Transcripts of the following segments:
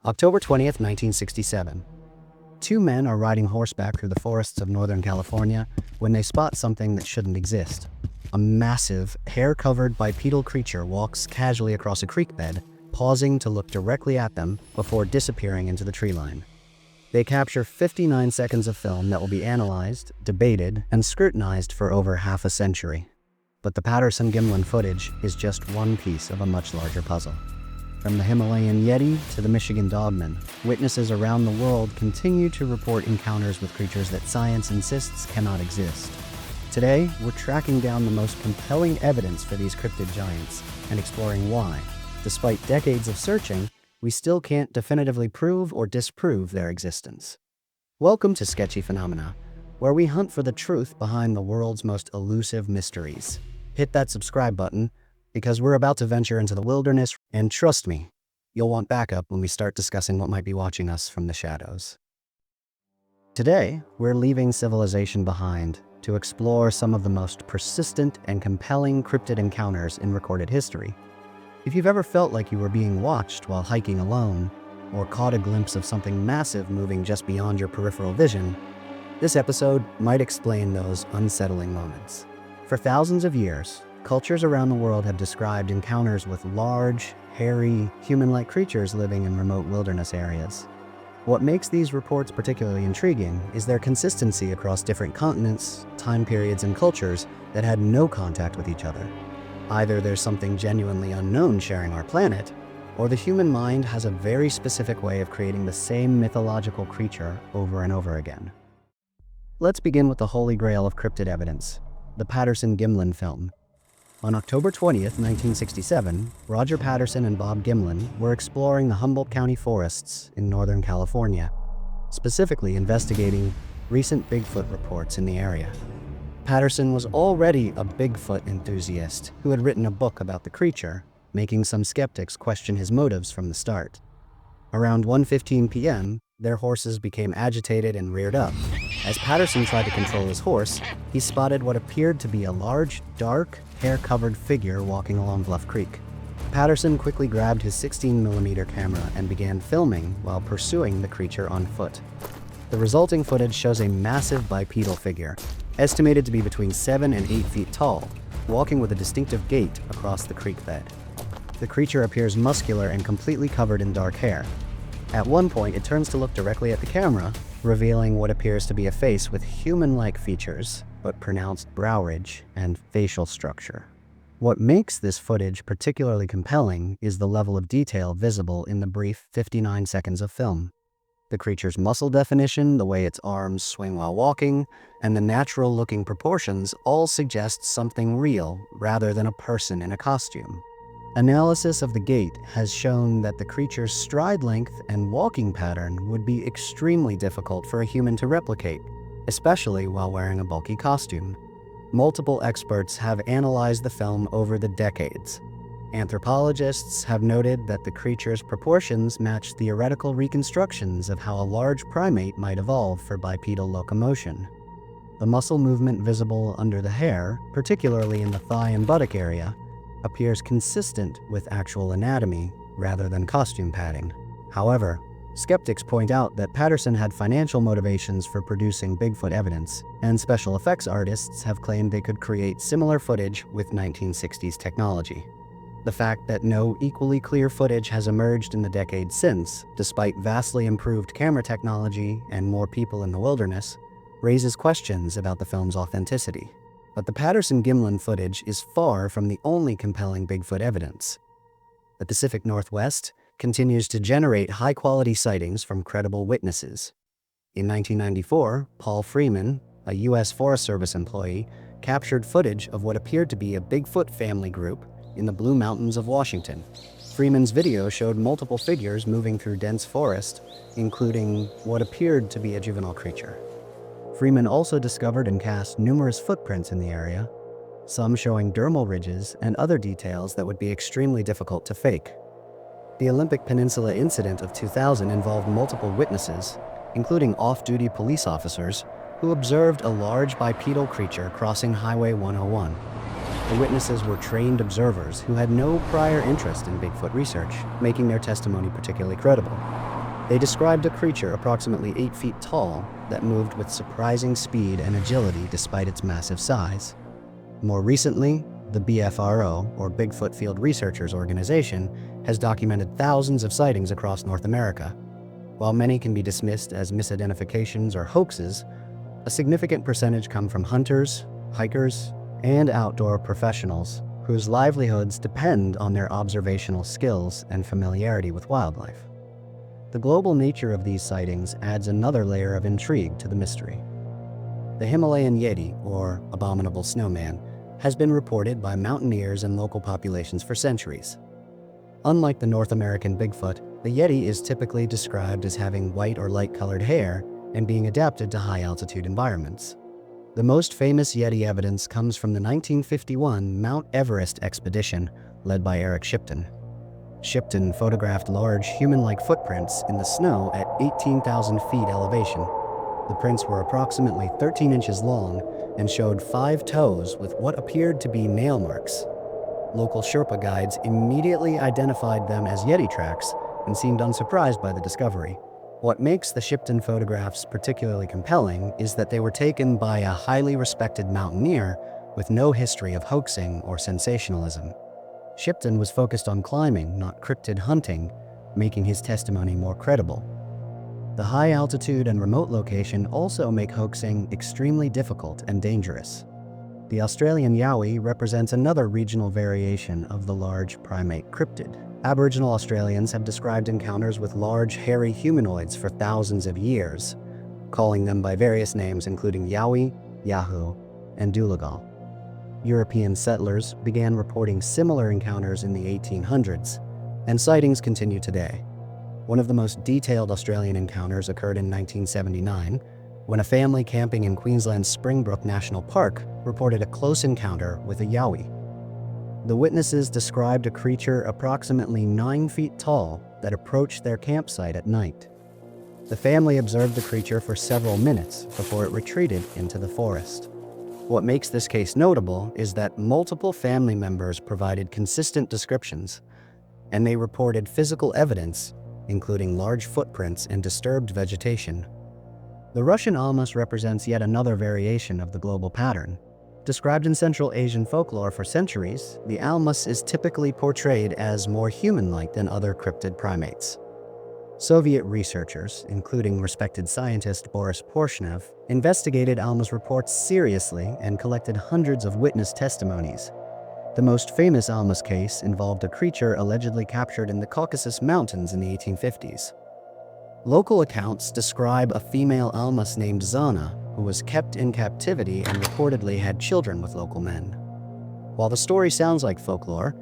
October 20th, 1967. Two men are riding horseback through the forests of Northern California when they spot something that shouldn't exist. A massive, hair-covered bipedal creature walks casually across a creek bed, pausing to look directly at them before disappearing into the tree line. They capture 59 seconds of film that will be analyzed, debated, and scrutinized for over half a century. But the Patterson-Gimlin footage is just one piece of a much larger puzzle. From the Himalayan Yeti to the Michigan Dogman, witnesses around the world continue to report encounters with creatures that science insists cannot exist. Today, we're tracking down the most compelling evidence for these cryptid giants and exploring why, despite decades of searching, we still can't definitively prove or disprove their existence. Welcome to Sketchy Phenomena, where we hunt for the truth behind the world's most elusive mysteries. Hit that subscribe button, because we're about to venture into the wilderness, and trust me, you'll want backup when we start discussing what might be watching us from the shadows. Today, we're leaving civilization behind to explore some of the most persistent and compelling cryptid encounters in recorded history. If you've ever felt like you were being watched while hiking alone, or caught a glimpse of something massive moving just beyond your peripheral vision, this episode might explain those unsettling moments. For thousands of years, cultures around the world have described encounters with large, hairy, human-like creatures living in remote wilderness areas. What makes these reports particularly intriguing is their consistency across different continents, time periods, and cultures that had no contact with each other. Either there's something genuinely unknown sharing our planet, or the human mind has a very specific way of creating the same mythological creature over and over again. Let's begin with the holy grail of cryptid evidence, the Patterson-Gimlin film. On October 20th, 1967, Roger Patterson and Bob Gimlin were exploring the Humboldt County forests in Northern California, specifically investigating recent Bigfoot reports in the area. Patterson was already a Bigfoot enthusiast who had written a book about the creature, making some skeptics question his motives from the start. Around 1:15 p.m., their horses became agitated and reared up. As Patterson tried to control his horse, he spotted what appeared to be a large, dark, hair-covered figure walking along Bluff Creek. Patterson quickly grabbed his 16mm camera and began filming while pursuing the creature on foot. The resulting footage shows a massive bipedal figure, estimated to be between 7 and 8 feet tall, walking with a distinctive gait across the creek bed. The creature appears muscular and completely covered in dark hair. At one point, it turns to look directly at the camera, revealing what appears to be a face with human-like features, but pronounced brow ridge and facial structure. What makes this footage particularly compelling is the level of detail visible in the brief 59 seconds of film. The creature's muscle definition, the way its arms swing while walking, and the natural-looking proportions all suggest something real rather than a person in a costume. Analysis of the gait has shown that the creature's stride length and walking pattern would be extremely difficult for a human to replicate, especially while wearing a bulky costume. Multiple experts have analyzed the film over the decades. Anthropologists have noted that the creature's proportions match theoretical reconstructions of how a large primate might evolve for bipedal locomotion. The muscle movement visible under the hair, particularly in the thigh and buttock area, appears consistent with actual anatomy rather than costume padding. However, skeptics point out that Patterson had financial motivations for producing Bigfoot evidence, and special effects artists have claimed they could create similar footage with 1960s technology. The fact that no equally clear footage has emerged in the decades since, despite vastly improved camera technology and more people in the wilderness, raises questions about the film's authenticity. But the Patterson-Gimlin footage is far from the only compelling Bigfoot evidence. The Pacific Northwest continues to generate high-quality sightings from credible witnesses. In 1994, Paul Freeman, a U.S. Forest Service employee, captured footage of what appeared to be a Bigfoot family group in the Blue Mountains of Washington. Freeman's video showed multiple figures moving through dense forest, including what appeared to be a juvenile creature. Freeman also discovered and cast numerous footprints in the area, some showing dermal ridges and other details that would be extremely difficult to fake. The Olympic Peninsula incident of 2000 involved multiple witnesses, including off-duty police officers, who observed a large bipedal creature crossing Highway 101. The witnesses were trained observers who had no prior interest in Bigfoot research, making their testimony particularly credible. They described a creature approximately 8 feet tall that moved with surprising speed and agility despite its massive size. More recently, the BFRO, or Bigfoot Field Researchers Organization, has documented thousands of sightings across North America. While many can be dismissed as misidentifications or hoaxes, a significant percentage come from hunters, hikers, and outdoor professionals whose livelihoods depend on their observational skills and familiarity with wildlife. The global nature of these sightings adds another layer of intrigue to the mystery. The Himalayan Yeti, or abominable snowman, has been reported by mountaineers and local populations for centuries. Unlike the North American Bigfoot, the Yeti is typically described as having white or light-colored hair and being adapted to high-altitude environments. The most famous Yeti evidence comes from the 1951 Mount Everest expedition led by Eric Shipton. Shipton photographed large human-like footprints in the snow at 18,000 feet elevation. The prints were approximately 13 inches long and showed 5 toes with what appeared to be nail marks. Local Sherpa guides immediately identified them as Yeti tracks and seemed unsurprised by the discovery. What makes the Shipton photographs particularly compelling is that they were taken by a highly respected mountaineer with no history of hoaxing or sensationalism. Shipton was focused on climbing, not cryptid hunting, making his testimony more credible. The high altitude and remote location also make hoaxing extremely difficult and dangerous. The Australian Yowie represents another regional variation of the large primate cryptid. Aboriginal Australians have described encounters with large, hairy humanoids for thousands of years, calling them by various names including Yowie, Yahoo, and Dooligal. European settlers began reporting similar encounters in the 1800s, and sightings continue today. One of the most detailed Australian encounters occurred in 1979, when a family camping in Queensland's Springbrook National Park reported a close encounter with a Yowie. The witnesses described a creature approximately 9 feet tall that approached their campsite at night. The family observed the creature for several minutes before it retreated into the forest. What makes this case notable is that multiple family members provided consistent descriptions, and they reported physical evidence, including large footprints and disturbed vegetation. The Russian almas represents yet another variation of the global pattern. Described in Central Asian folklore for centuries, the almas is typically portrayed as more human-like than other cryptid primates. Soviet researchers, including respected scientist Boris Porshnev, investigated almas reports seriously and collected hundreds of witness testimonies. The most famous almas case involved a creature allegedly captured in the Caucasus Mountains in the 1850s. Local accounts describe a female almas named Zana, who was kept in captivity and reportedly had children with local men. While the story sounds like folklore,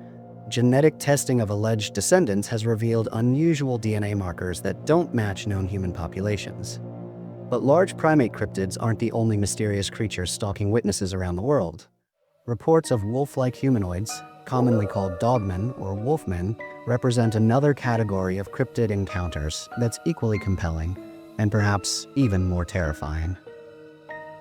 genetic testing of alleged descendants has revealed unusual DNA markers that don't match known human populations. But large primate cryptids aren't the only mysterious creatures stalking witnesses around the world. Reports of wolf-like humanoids, commonly called dogmen or wolfmen, represent another category of cryptid encounters that's equally compelling and perhaps even more terrifying.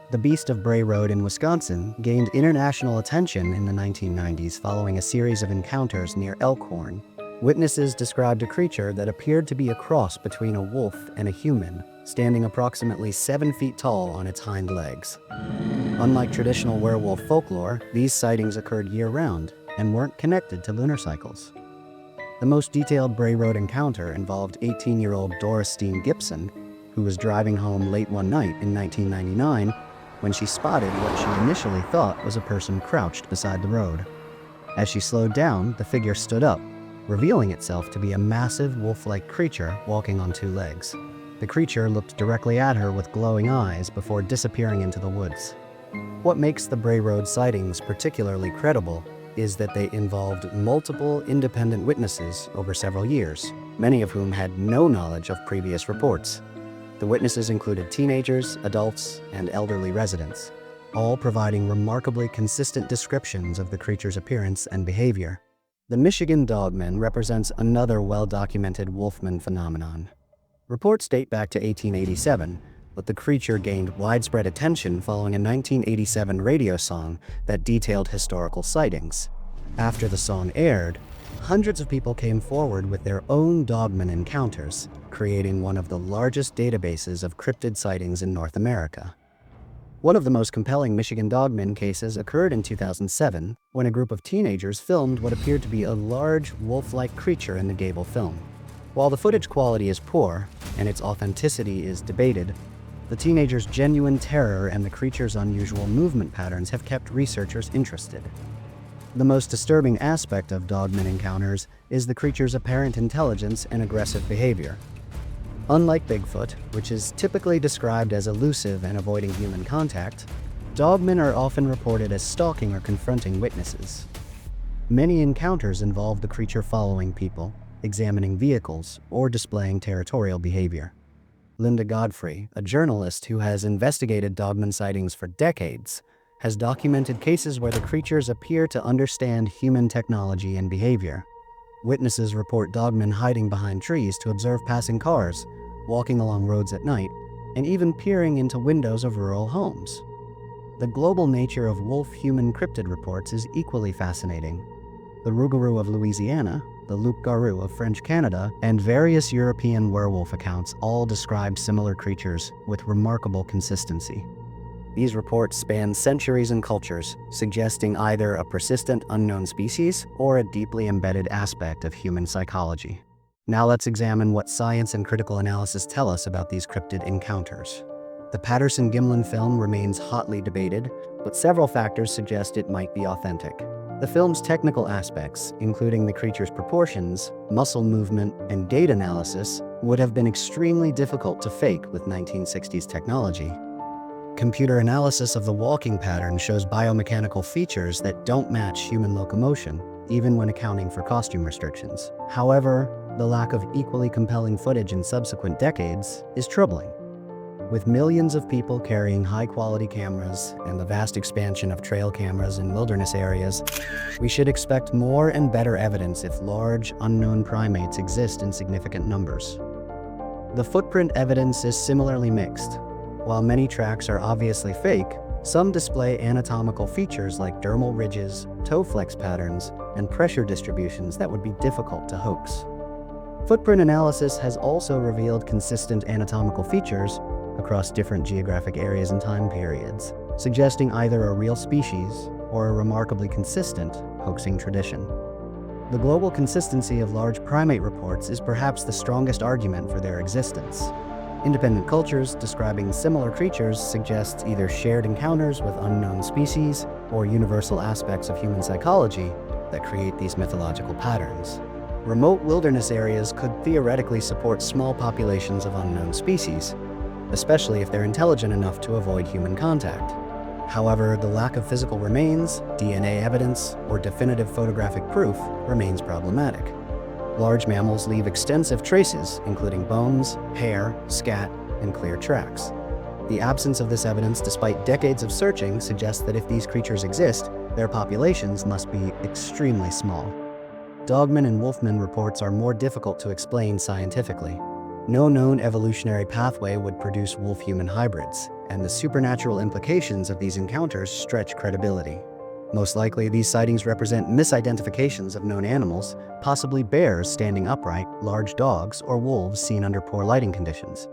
The Beast of Bray Road in Wisconsin gained international attention in the 1990s following a series of encounters near Elkhorn. Witnesses described a creature that appeared to be a cross between a wolf and a human, standing approximately 7 feet tall on its hind legs. Unlike traditional werewolf folklore, these sightings occurred year-round and weren't connected to lunar cycles. The most detailed Bray Road encounter involved 18-year-old Doris Steen Gibson, who was driving home late one night in 1999 when she spotted what she initially thought was a person crouched beside the road. As she slowed down, the figure stood up, revealing itself to be a massive wolf-like creature walking on 2 legs. The creature looked directly at her with glowing eyes before disappearing into the woods. What makes the Bray Road sightings particularly credible is that they involved multiple independent witnesses over several years, many of whom had no knowledge of previous reports. The witnesses included teenagers, adults, and elderly residents, all providing remarkably consistent descriptions of the creature's appearance and behavior. The Michigan Dogman represents another well-documented wolfman phenomenon. Reports date back to 1887, but the creature gained widespread attention following a 1987 radio song that detailed historical sightings. After the song aired, hundreds of people came forward with their own Dogman encounters, creating one of the largest databases of cryptid sightings in North America. One of the most compelling Michigan Dogman cases occurred in 2007 when a group of teenagers filmed what appeared to be a large, wolf-like creature in the Gable film. While the footage quality is poor and its authenticity is debated, the teenagers' genuine terror and the creature's unusual movement patterns have kept researchers interested. The most disturbing aspect of Dogman encounters is the creature's apparent intelligence and aggressive behavior. Unlike Bigfoot, which is typically described as elusive and avoiding human contact, Dogmen are often reported as stalking or confronting witnesses. Many encounters involve the creature following people, examining vehicles, or displaying territorial behavior. Linda Godfrey, a journalist who has investigated Dogman sightings for decades, has documented cases where the creatures appear to understand human technology and behavior. Witnesses report Dogmen hiding behind trees to observe passing cars, walking along roads at night, and even peering into windows of rural homes. The global nature of wolf-human cryptid reports is equally fascinating. The Rougarou of Louisiana, the loup-garou of French Canada, and various European werewolf accounts all describe similar creatures with remarkable consistency. These reports span centuries and cultures, suggesting either a persistent unknown species or a deeply embedded aspect of human psychology. Now let's examine what science and critical analysis tell us about these cryptid encounters. The Patterson-Gimlin film remains hotly debated, but several factors suggest it might be authentic. The film's technical aspects, including the creature's proportions, muscle movement, and gait analysis, would have been extremely difficult to fake with 1960s technology. Computer analysis of the walking pattern shows biomechanical features that don't match human locomotion, even when accounting for costume restrictions. However, the lack of equally compelling footage in subsequent decades is troubling. With millions of people carrying high-quality cameras and the vast expansion of trail cameras in wilderness areas, we should expect more and better evidence if large, unknown primates exist in significant numbers. The footprint evidence is similarly mixed. While many tracks are obviously fake, some display anatomical features like dermal ridges, toe flex patterns, and pressure distributions that would be difficult to hoax. Footprint analysis has also revealed consistent anatomical features across different geographic areas and time periods, suggesting either a real species or a remarkably consistent hoaxing tradition. The global consistency of large primate reports is perhaps the strongest argument for their existence. Independent cultures describing similar creatures suggest either shared encounters with unknown species or universal aspects of human psychology that create these mythological patterns. Remote wilderness areas could theoretically support small populations of unknown species, especially if they're intelligent enough to avoid human contact. However, the lack of physical remains, DNA evidence, or definitive photographic proof remains problematic. Large mammals leave extensive traces, including bones, hair, scat, and clear tracks. The absence of this evidence, despite decades of searching, suggests that if these creatures exist, their populations must be extremely small. Dogman and Wolfman reports are more difficult to explain scientifically. No known evolutionary pathway would produce wolf-human hybrids, and the supernatural implications of these encounters stretch credibility. Most likely, these sightings represent misidentifications of known animals, possibly bears standing upright, large dogs, or wolves seen under poor lighting conditions.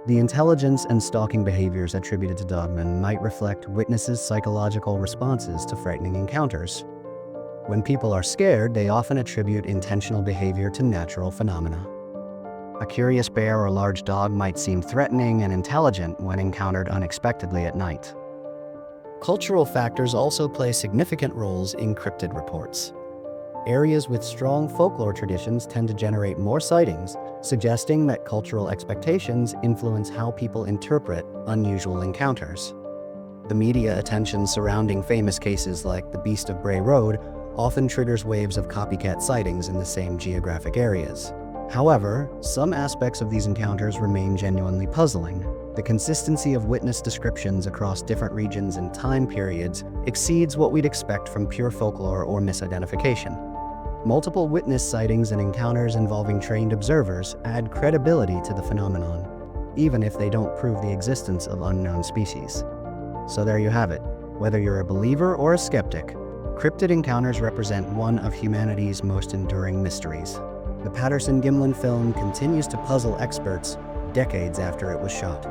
The intelligence and stalking behaviors attributed to Dogman might reflect witnesses' psychological responses to frightening encounters. When people are scared, they often attribute intentional behavior to natural phenomena. A curious bear or large dog might seem threatening and intelligent when encountered unexpectedly at night. Cultural factors also play significant roles in cryptid reports. Areas with strong folklore traditions tend to generate more sightings, suggesting that cultural expectations influence how people interpret unusual encounters. The media attention surrounding famous cases like the Beast of Bray Road often triggers waves of copycat sightings in the same geographic areas. However, some aspects of these encounters remain genuinely puzzling. The consistency of witness descriptions across different regions and time periods exceeds what we'd expect from pure folklore or misidentification. Multiple witness sightings and encounters involving trained observers add credibility to the phenomenon, even if they don't prove the existence of unknown species. So there you have it. Whether you're a believer or a skeptic, Cryptid Encounters represent one of humanity's most enduring mysteries. The Patterson-Gimlin film continues to puzzle experts decades after it was shot.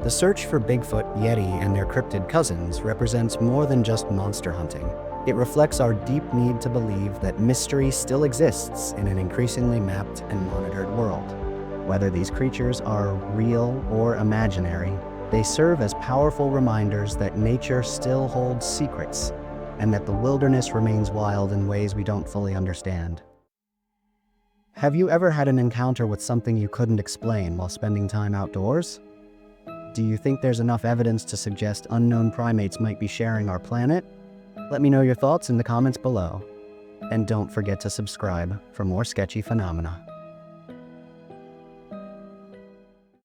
The search for Bigfoot, Yeti, and their cryptid cousins represents more than just monster hunting. It reflects our deep need to believe that mystery still exists in an increasingly mapped and monitored world. Whether these creatures are real or imaginary, they serve as powerful reminders that nature still holds secrets and that the wilderness remains wild in ways we don't fully understand. Have you ever had an encounter with something you couldn't explain while spending time outdoors? Do you think there's enough evidence to suggest unknown primates might be sharing our planet? Let me know your thoughts in the comments below. And don't forget to subscribe for more sketchy phenomena.